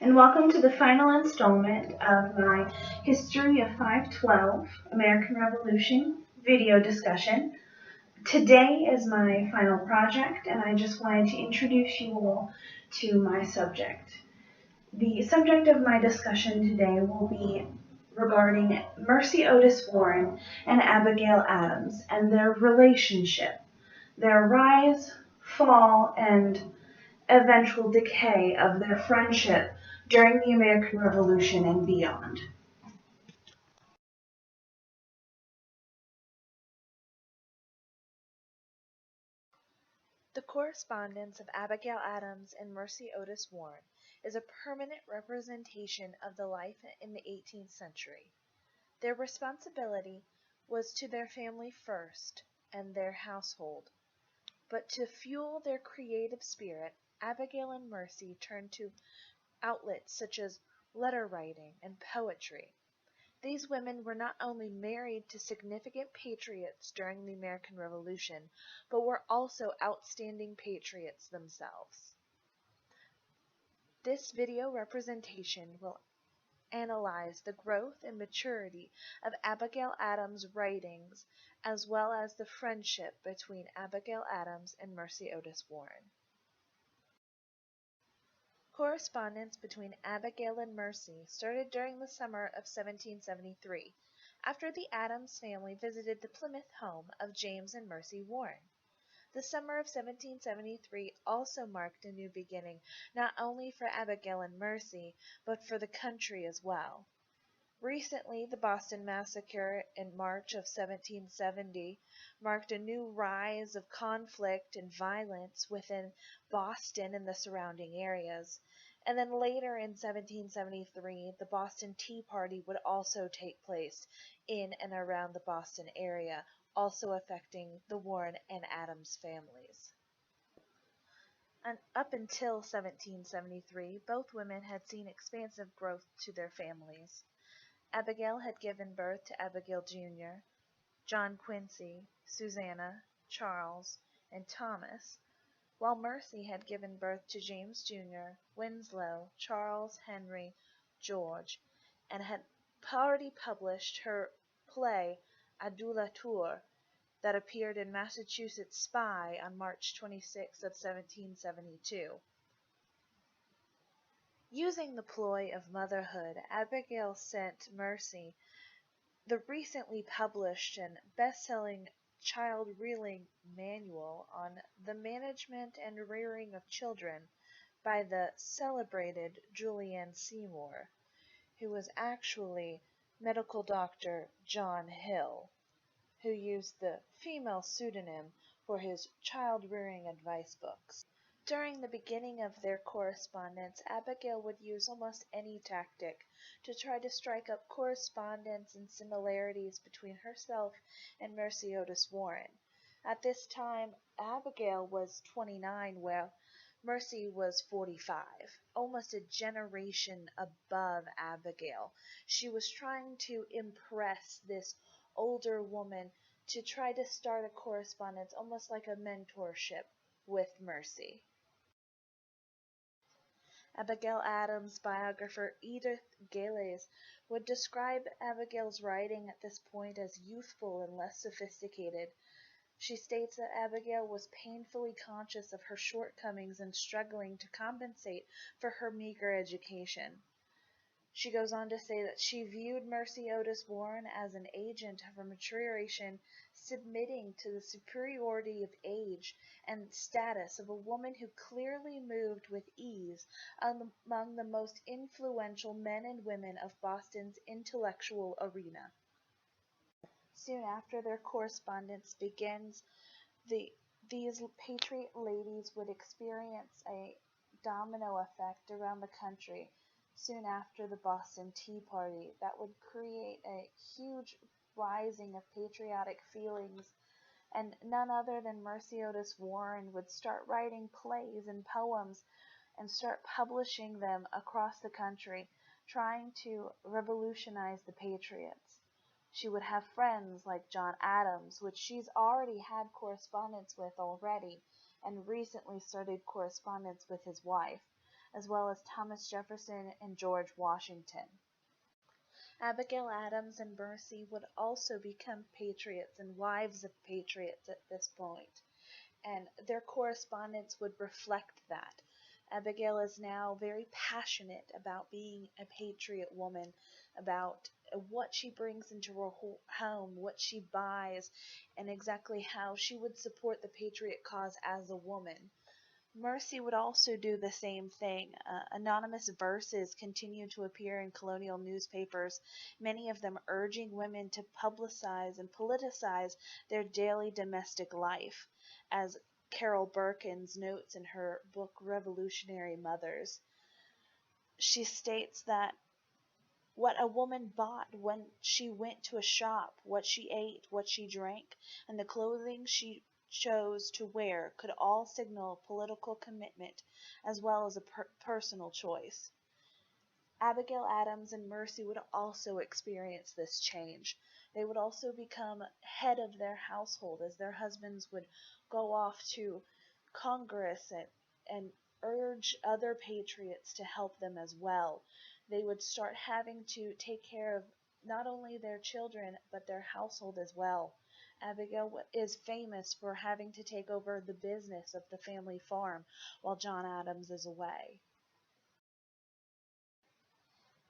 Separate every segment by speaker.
Speaker 1: and welcome to the final installment of my History of 512 American Revolution video discussion. Today is my final project, and I just wanted to introduce you all to my subject. The subject of my discussion today will be regarding Mercy Otis Warren and Abigail Adams and their relationship, their rise, fall, and eventual decay of their friendship during the American Revolution and beyond.
Speaker 2: The correspondence of Abigail Adams and Mercy Otis Warren is a permanent representation of the life in the 18th century. Their responsibility was to their family first and their household, but to fuel their creative spirit, Abigail and Mercy turned to outlets such as letter writing and poetry. These women were not only married to significant patriots during the American Revolution, but were also outstanding patriots themselves. This video representation will analyze the growth and maturity of Abigail Adams' writings, as well as the friendship between Abigail Adams and Mercy Otis Warren. Correspondence between Abigail and Mercy started during the summer of 1773, after the Adams family visited the Plymouth home of James and Mercy Warren. The summer of 1773 also marked a new beginning, not only for Abigail and Mercy, but for the country as well. Recently, the Boston Massacre in March of 1770 marked a new rise of conflict and violence within Boston and the surrounding areas. And then later in 1773, the Boston Tea Party would also take place in and around the Boston area, also affecting the Warren and Adams families. And up until 1773, both women had seen expansive growth to their families. Abigail had given birth to Abigail Jr., John Quincy, Susanna, Charles, and Thomas, while Mercy had given birth to James Jr., Winslow, Charles, Henry, George, and had already published her play Adulateur that appeared in Massachusetts Spy on March 26 of 1772. Using the ploy of motherhood, Abigail sent Mercy the recently published and best-selling child rearing manual on the management and rearing of children by the celebrated Julianne Seymour, who was actually medical doctor John Hill, who used the female pseudonym for his child rearing advice books. During the beginning of their correspondence, Abigail would use almost any tactic to try to strike up correspondence and similarities between herself and Mercy Otis Warren. At this time, Abigail was 29, while Mercy was 45, almost a generation above Abigail. She was trying to impress this older woman to try to start a correspondence, almost like a mentorship with Mercy. Abigail Adams' biographer Edith Gales would describe Abigail's writing at this point as youthful and less sophisticated. She states that Abigail was painfully conscious of her shortcomings and struggling to compensate for her meager education. She goes on to say that she viewed Mercy Otis Warren as an agent of her maturation, submitting to the superiority of age and status of a woman who clearly moved with ease among the most influential men and women of Boston's intellectual arena. Soon after their correspondence begins, these patriot ladies would experience a domino effect around the country soon after the Boston Tea Party that would create a huge rising of patriotic feelings, and none other than Mercy Otis Warren would start writing plays and poems and start publishing them across the country, trying to revolutionize the patriots. She would have friends like John Adams, which she's already had correspondence with already, and recently started correspondence with his wife. as well as Thomas Jefferson and George Washington. Abigail Adams and Mercy would also become patriots and wives of patriots at this point, and their correspondence would reflect that. Abigail is now very passionate about being a patriot woman, about what she brings into her home, what she buys, and exactly how she would support the patriot cause as a woman. Mercy would also do the same thing. Anonymous verses continue to appear in colonial newspapers, many of them urging women to publicize and politicize their daily domestic life, as Carol Berkins notes in her book Revolutionary Mothers. She states that what a woman bought when she went to a shop, what she ate, what she drank, and the clothing she chose to wear could all signal political commitment as well as a personal choice. Abigail Adams and Mercy would also experience this change. They would also become head of their household as their husbands would go off to Congress and urge other patriots to help them as well. They would start having to take care of not only their children but their household as well. Abigail is famous for having to take over the business of the family farm while John Adams is away.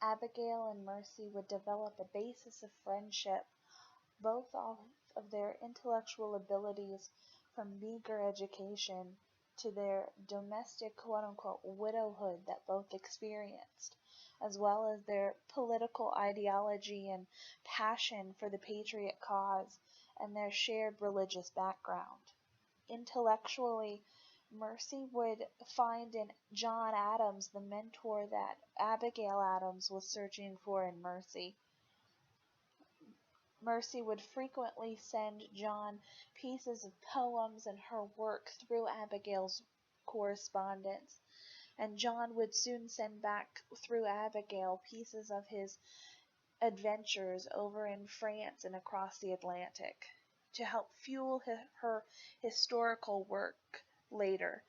Speaker 2: Abigail and Mercy would develop a basis of friendship, both off of their intellectual abilities from meager education to their domestic quote-unquote widowhood that both experienced, as well as their political ideology and passion for the patriot cause and their shared religious background. Intellectually, Mercy would find in John Adams the mentor that Abigail Adams was searching for in Mercy. Mercy would frequently send John pieces of poems and her work through Abigail's correspondence, and John would soon send back through Abigail pieces of his adventures over in France and across the Atlantic to help fuel her historical work later.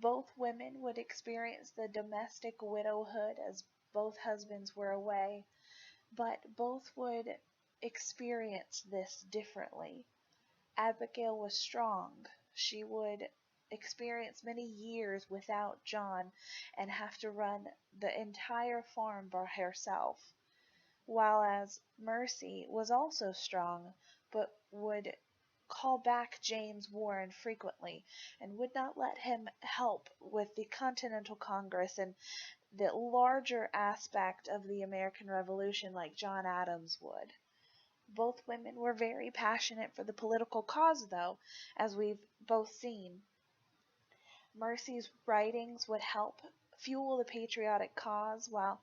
Speaker 2: Both women would experience the domestic widowhood as both husbands were away, but both would experience this differently. Abigail was strong. She would experience many years without John and have to run the entire farm by herself, while as Mercy was also strong, but would call back James Warren frequently and would not let him help with the Continental Congress and the larger aspect of the American Revolution like John Adams would. Both women were very passionate for the political cause, though, as we've both seen. Mercy's writings would help fuel the patriotic cause, while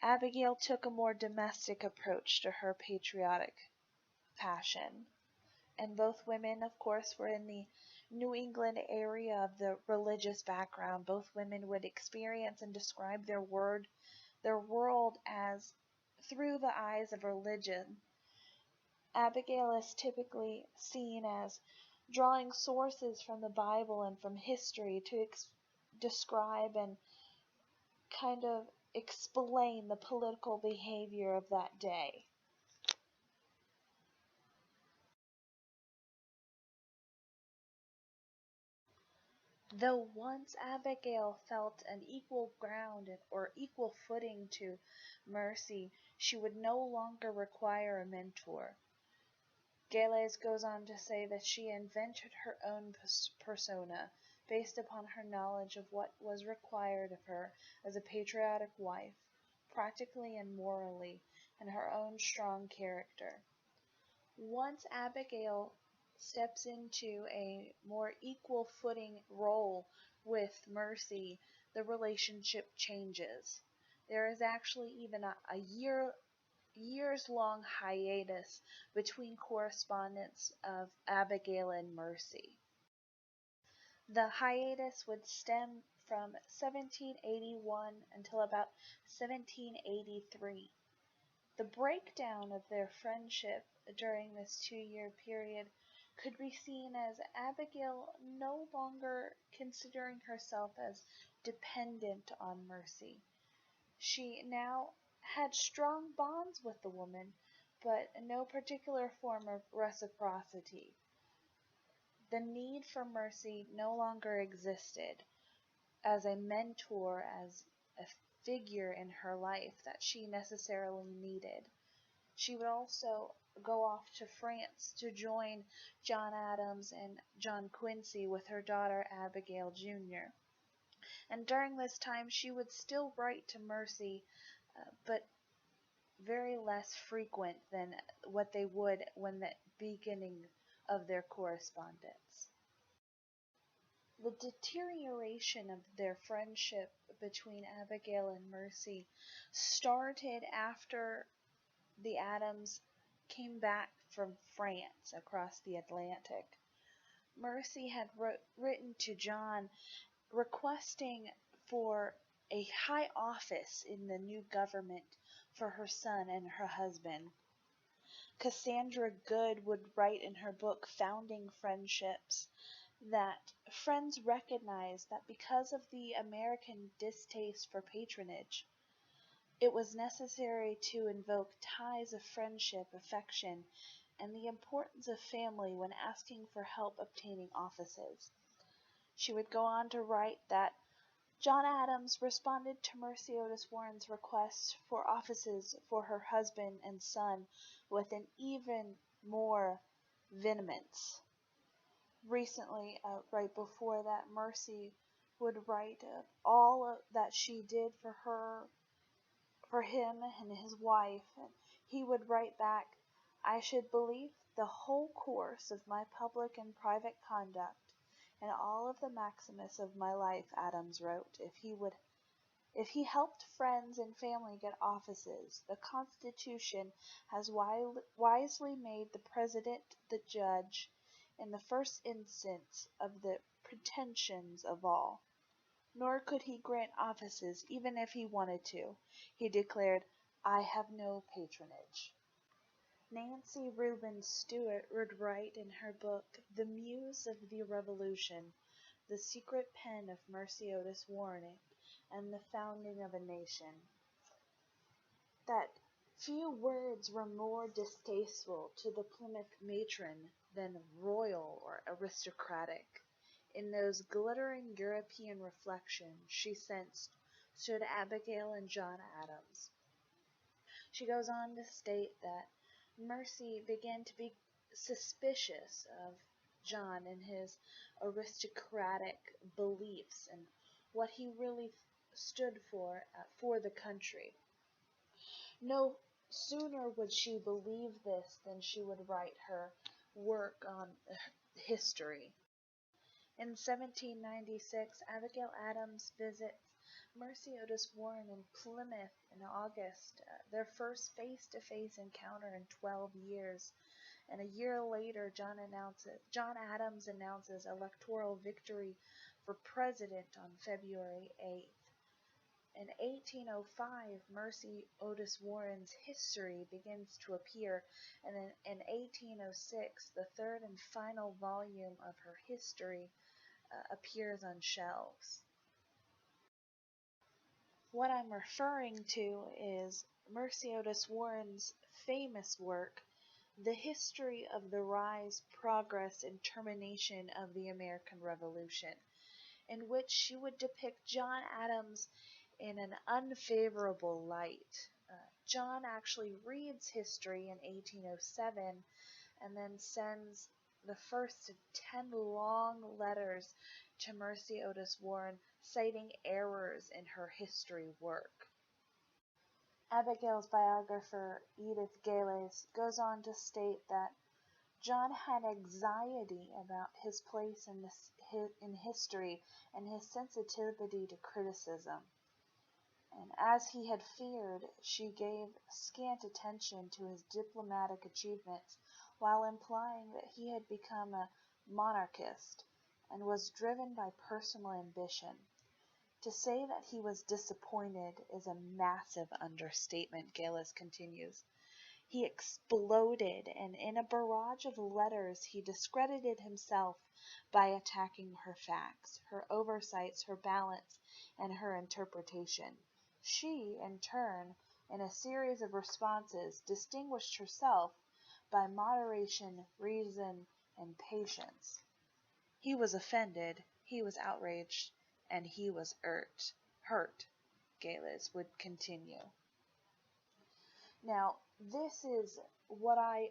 Speaker 2: Abigail took a more domestic approach to her patriotic passion. And both women, of course, were in the New England area of the religious background. Both women would experience and describe their world as through the eyes of religion. Abigail is typically seen as drawing sources from the Bible and from history to describe and kind of explain the political behavior of that day. Though once Abigail felt an equal ground or equal footing to Mercy, she would no longer require a mentor. Gales goes on to say that she invented her own persona based upon her knowledge of what was required of her as a patriotic wife, practically and morally, and her own strong character. Once Abigail steps into a more equal footing role with Mercy, the relationship changes. There is actually even a years-long hiatus between correspondence of Abigail and Mercy. The hiatus would stem from 1781 until about 1783. The breakdown of their friendship during this 2-year period could be seen as Abigail no longer considering herself as dependent on Mercy. She now had strong bonds with the woman, but no particular form of reciprocity. The need for Mercy no longer existed as a mentor, as a figure in her life that she necessarily needed. She would also go off to France to join John Adams and John Quincy with her daughter Abigail Jr. And during this time she would still write to Mercy, but very less frequent than what they would when the beginning of their correspondence. The deterioration of their friendship between Abigail and Mercy started after the Adams came back from France across the Atlantic. Mercy had written to John requesting for a high office in the new government for her son and her husband. Cassandra Good would write in her book Founding Friendships that friends recognized that because of the American distaste for patronage, it was necessary to invoke ties of friendship, affection, and the importance of family when asking for help obtaining offices. She would go on to write that John Adams responded to Mercy Otis Warren's request for offices for her husband and son with an even more vehemence. Recently, right before that, Mercy would write all that she did for him and his wife, and he would write back, "I should believe the whole course of my public and private conduct, and all of the maximus of my life," Adams wrote, if he helped friends and family get offices. The Constitution has wisely made the President the judge in the first instance of the pretensions of all. Nor could he grant offices even if he wanted to. He declared, "I have no patronage." Nancy Rubens Stewart would write in her book, The Muse of the Revolution, the secret pen of Mercy Otis Warren and the founding of a nation, that few words were more distasteful to the Plymouth matron than royal or aristocratic. In those glittering European reflections she sensed stood Abigail and John Adams. She goes on to state that Mercy began to be suspicious of John and his aristocratic beliefs and what he really stood for the country. No sooner would she believe this than she would write her work on history. In 1796, Abigail Adams visits Mercy Otis Warren in Plymouth in August, their first face-to-face encounter in 12 years. And a year later, John Adams announces electoral victory for president on February 8th. In 1805, Mercy Otis Warren's history begins to appear, and in 1806, the third and final volume of her history appears on shelves. What I'm referring to is Mercy Otis Warren's famous work, The History of the Rise, Progress, and Termination of the American Revolution, in which she would depict John Adams in an unfavorable light. John actually reads history in 1807 and then sends the first of 10 long letters to Mercy Otis Warren citing errors in her history work. Abigail's biographer, Edith goes on to state that John had anxiety about his place in history and his sensitivity to criticism. And as he had feared, she gave scant attention to his diplomatic achievements, while implying that he had become a monarchist and was driven by personal ambition. To say that he was disappointed is a massive understatement, Gales continues. He exploded, and in a barrage of letters he discredited himself by attacking her facts, her oversights, her balance, and her interpretation. She, in turn, in a series of responses, distinguished herself by moderation, reason, and patience. He was offended, he was outraged, and he was hurt, Gales would continue. Now, this is what I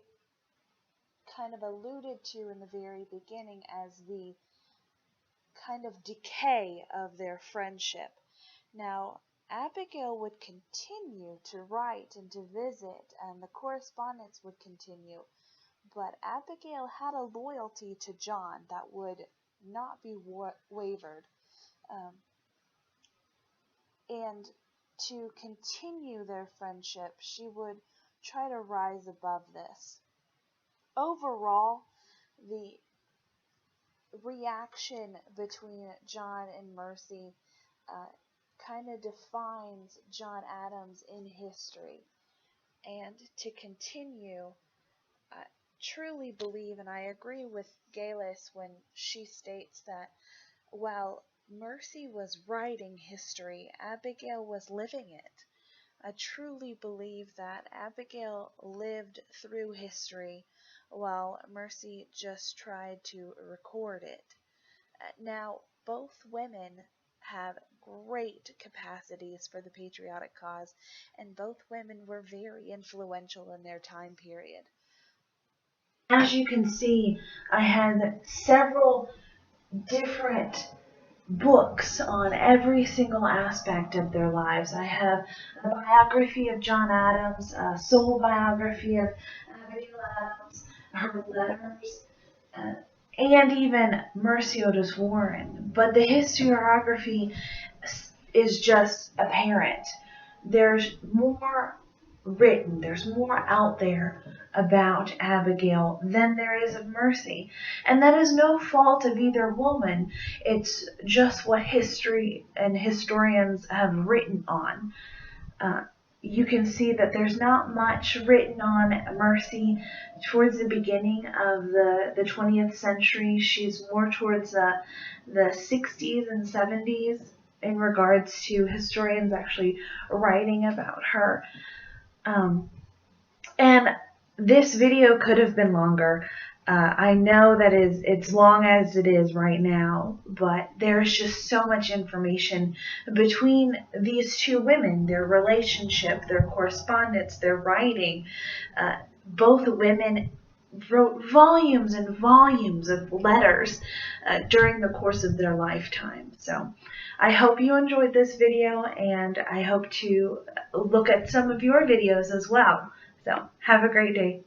Speaker 2: kind of alluded to in the very beginning as the kind of decay of their friendship. Now, Abigail would continue to write and to visit, and the correspondence would continue. But Abigail had a loyalty to John that would not be wavered. And to continue their friendship, she would try to rise above this. Overall, the reaction between John and Mercy kind of defines John Adams in history. And to continue, I truly believe, and I agree with Gales when she states that while Mercy was writing history, Abigail was living it. I truly believe that Abigail lived through history while Mercy just tried to record it. Now, both women have great capacities for the patriotic cause, and both women were very influential in their time period.
Speaker 1: As you can see, I had several different books on every single aspect of their lives. I have a biography of John Adams, a sole biography of Abigail Adams, her letters, and even Mercy Otis Warren. But the historiography is just apparent. There's more written, there's more out there about Abigail than there is of Mercy. And that is no fault of either woman. It's just what history and historians have written on. You can see that there's not much written on Mercy towards the beginning of the 20th century. She's more towards the 60s and 70s in regards to historians actually writing about her. And this video could have been longer. I know that it's long as it is right now, but there's just so much information between these two women, their relationship, their correspondence, their writing. Both women wrote volumes and volumes of letters during the course of their lifetime. So I hope you enjoyed this video, and I hope to look at some of your videos as well. So have a great day.